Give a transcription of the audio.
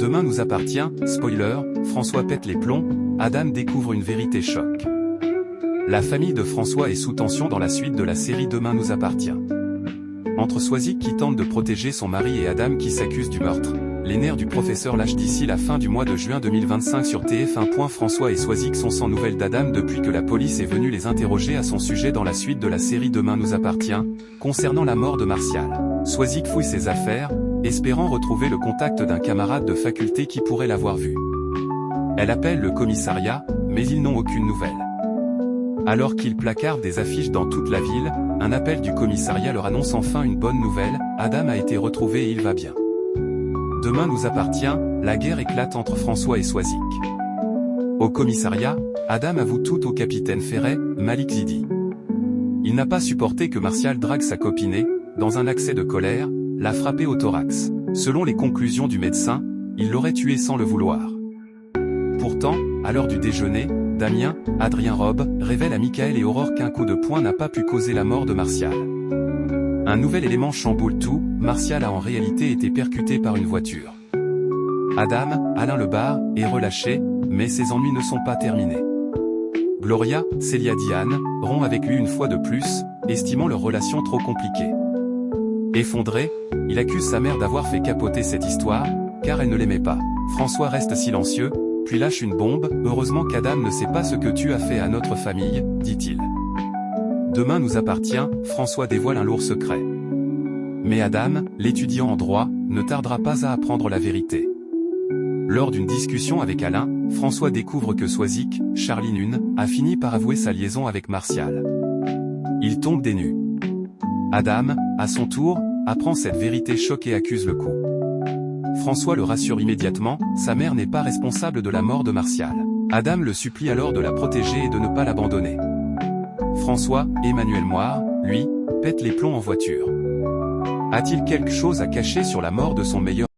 Demain nous appartient, spoiler, François pète les plombs, Adam découvre une vérité choc. La famille de François est sous tension dans la suite de la série Demain nous appartient. Entre Swazik qui tente de protéger son mari et Adam qui s'accuse du meurtre, les nerfs du professeur lâchent d'ici la fin du mois de juin 2025 sur TF1. François et Swazik sont sans nouvelles d'Adam depuis que la police est venue les interroger à son sujet dans la suite de la série Demain nous appartient, concernant la mort de Martial. Swazik fouille ses affaires, espérant retrouver le contact d'un camarade de faculté qui pourrait l'avoir vu. Elle appelle le commissariat, mais ils n'ont aucune nouvelle. Alors qu'ils placardent des affiches dans toute la ville, un appel du commissariat leur annonce enfin une bonne nouvelle, Adam a été retrouvé et il va bien. Demain nous appartient, la guerre éclate entre François et Swazik. Au commissariat, Adam avoue tout au capitaine Ferret, Malik Zidi. Il n'a pas supporté que Martial drague sa copine et, dans un accès de colère, l'a frappé au thorax. Selon les conclusions du médecin, il l'aurait tué sans le vouloir. Pourtant, à l'heure du déjeuner, Damien, Adrien Robe, révèle à Michael et Aurore qu'un coup de poing n'a pas pu causer la mort de Martial. Un nouvel élément chamboule tout, Martial a en réalité été percuté par une voiture. Adam, Alain Lebar, est relâché, mais ses ennuis ne sont pas terminés. Gloria, Célia Diane, rompt avec lui une fois de plus, estimant leur relation trop compliquée. Effondré, il accuse sa mère d'avoir fait capoter cette histoire, car elle ne l'aimait pas. François reste silencieux, puis lâche une bombe, heureusement qu'Adam ne sait pas ce que tu as fait à notre famille, dit-il. Demain nous appartient, François dévoile un lourd secret. Mais Adam, l'étudiant en droit, ne tardera pas à apprendre la vérité. Lors d'une discussion avec Alain, François découvre que Swazik, Charlie Nunn, a fini par avouer sa liaison avec Martial. Il tombe des nues. Adam, à son tour, apprend cette vérité choc et accuse le coup. François le rassure immédiatement, sa mère n'est pas responsable de la mort de Martial. Adam le supplie alors de la protéger et de ne pas l'abandonner. François, Emmanuel Moire, lui, pète les plombs en voiture. A-t-il quelque chose à cacher sur la mort de son meilleur